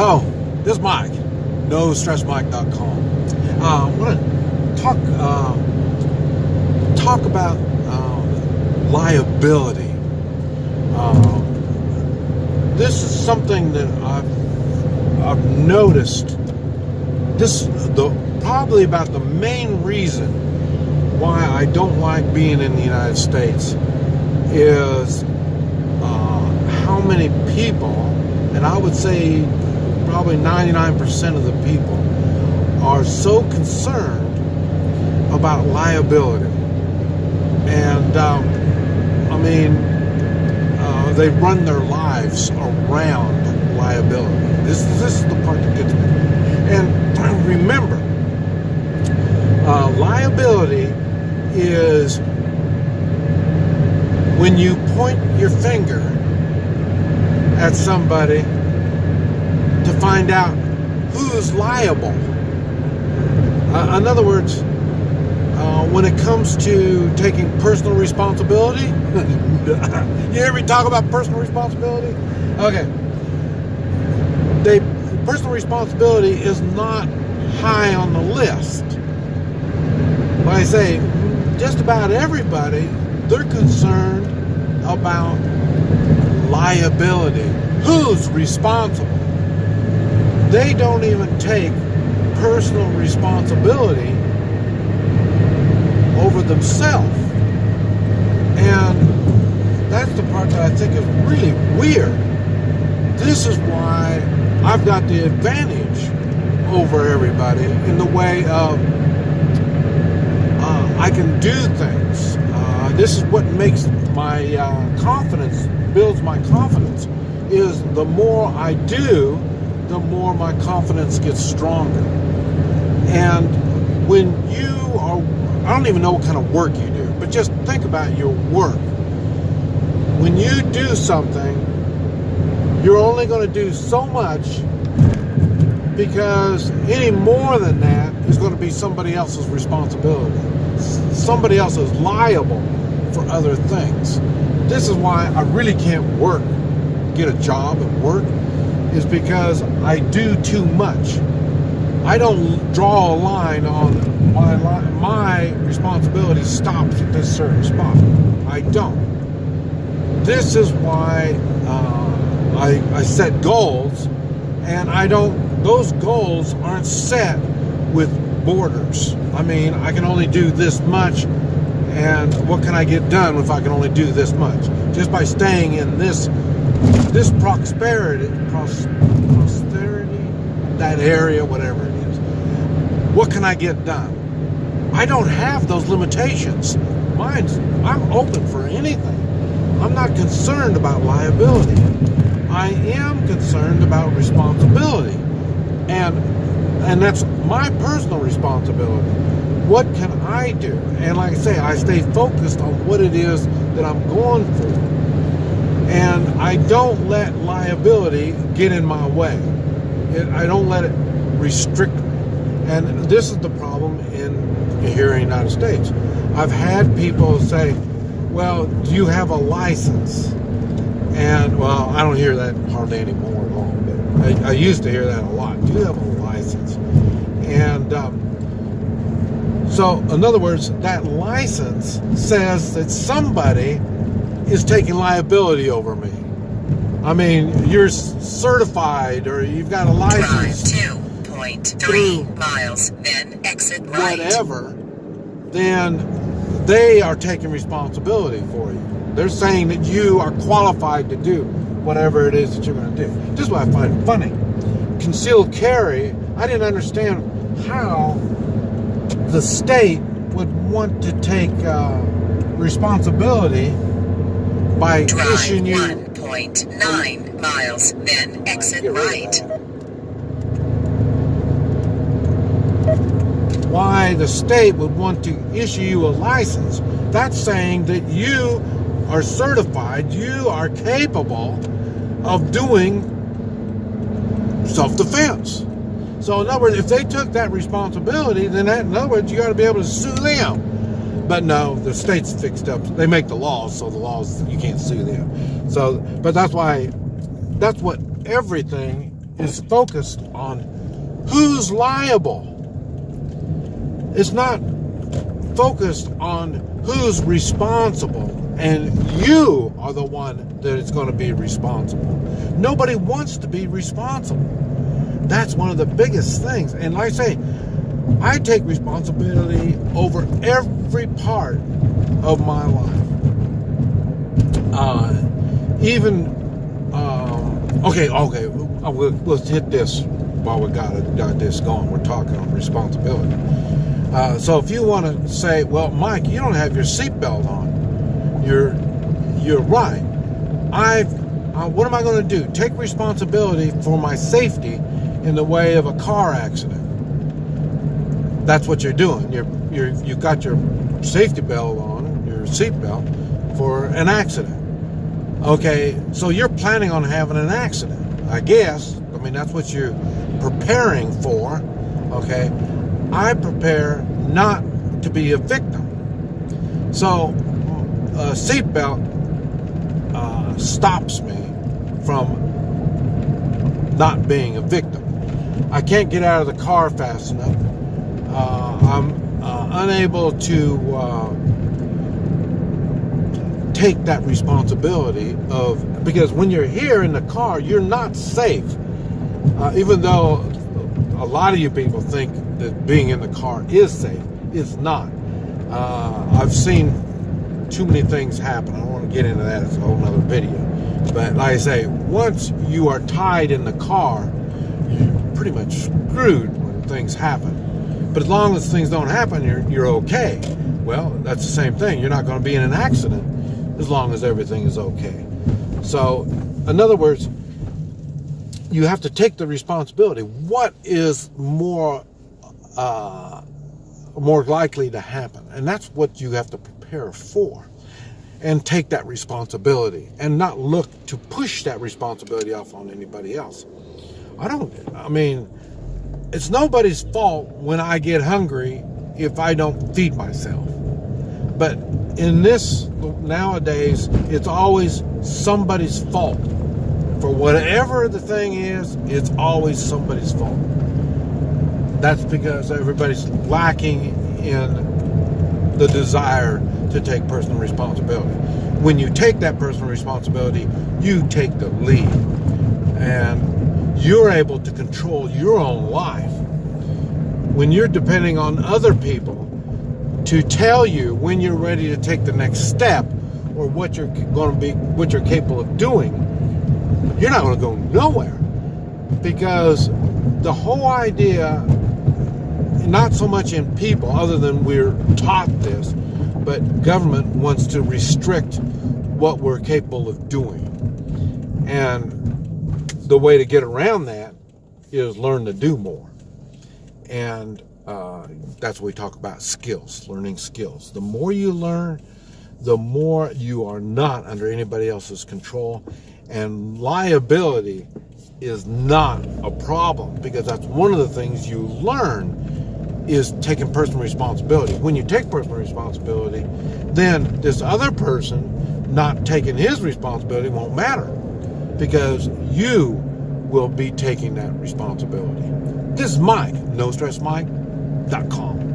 Hello, this is Mike, NoStressMike.com. I want to talk about liability. This is something that I've noticed. Probably about the main reason why I don't like being in the United States is how many people, and I would say probably 99% of the people, are so concerned about liability. And they run their lives around liability. This is the part that gets me. And remember, liability is when you point your finger at somebody to find out who's liable. In other words, when it comes to taking personal responsibility, you hear me talk about personal responsibility? Okay. Personal responsibility is not high on the list. When I say just about everybody, they're concerned about liability. Who's responsible? They don't even take personal responsibility over themselves. And that's the part that I think is really weird. This is why I've got the advantage over everybody in the way of I can do things. This is what makes my confidence, builds my confidence, is the more I do, the more my confidence gets stronger. And when you are, I don't even know what kind of work you do, but just think about your work. When you do something, you're only going to do so much, because any more than that is going to be somebody else's responsibility. Somebody else is liable for other things. This is why I really can't get a job at work, is because I do too much. I don't draw a line on my responsibility stops at this certain spot. I don't. This is why I set goals, and those goals aren't set with borders. I mean, I can only do this much, and what can I get done if I can only do this much? Just by staying in this prosperity, that area, whatever it is. What can I get done? I don't have those limitations. I'm open for anything. I'm not concerned about liability. I am concerned about responsibility. And that's my personal responsibility. What can I do? And like I say, I stay focused on what it is that I'm going for. And I don't let liability get in my way. I don't let it restrict me. And this is the problem here in the United States. I've had people say, well, do you have a license? And, well, I don't hear that hardly anymore at all. But I used to hear that a lot. Do you have a license? And so, in other words, that license says that somebody is taking liability over me. I mean, you're certified, or you've got a license. Drive 2.3 miles, then exit right. Whatever, then they are taking responsibility for you. They're saying that you are qualified to do whatever it is that you're going to do. This is what I find funny. Concealed carry, I didn't understand how the state would want to take responsibility by issuing you 1.9 miles, then exit right. Why the state would want to issue you a license? That's saying that you are certified, you are capable of doing self-defense. So in other words, if they took that responsibility, then in other words, you got to be able to sue them. But no, the state's fixed up. They make the laws, so the laws, you can't sue them. So, but that's what everything is focused on who's liable. It's not focused on who's responsible, and you are the one that is going to be responsible. Nobody wants to be responsible. That's one of the biggest things. And like I say, I take responsibility over every part of my life. Okay. Let's hit this while we got this going. We're talking on responsibility. So if you want to say, well, Mike, you don't have your seatbelt on, you're right. What am I going to do? Take responsibility for my safety in the way of a car accident. That's what you're doing. You got your safety belt on, your seatbelt, for an accident. Okay, so you're planning on having an accident, I guess. I mean, that's what you're preparing for. Okay, I prepare not to be a victim. So a seatbelt stops me from not being a victim. I can't get out of the car fast enough. I'm unable to take that responsibility because when you're here in the car, you're not safe. Even though a lot of you people think that being in the car is safe, it's not. I've seen too many things happen. I don't want to get into that. It's a whole nother video. But like I say, once you are tied in the car, you're pretty much screwed when things happen. But as long as things don't happen, you're okay. Well, that's the same thing. You're not going to be in an accident as long as everything is okay. So, in other words, you have to take the responsibility. What is more likely to happen? And that's what you have to prepare for. And take that responsibility and not look to push that responsibility off on anybody else. I mean, it's nobody's fault when I get hungry if I don't feed myself. But in this nowadays, it's always somebody's fault. For whatever the thing is, it's always somebody's fault. That's because everybody's lacking in the desire to take personal responsibility. When you take that personal responsibility, you take the lead. And you're able to control your own life. When you're depending on other people to tell you when you're ready to take the next step or what you're capable of doing, you're not going to go nowhere. Because the whole idea, not so much in people, other than we're taught this, but government wants to restrict what we're capable of doing. And the way to get around that is learn to do more. And that's what we talk about, skills, learning skills. The more you learn, the more you are not under anybody else's control. And liability is not a problem, because that's one of the things you learn is taking personal responsibility. When you take personal responsibility, then this other person not taking his responsibility won't matter, because you will be taking that responsibility. This is Mike, NoStressMike.com.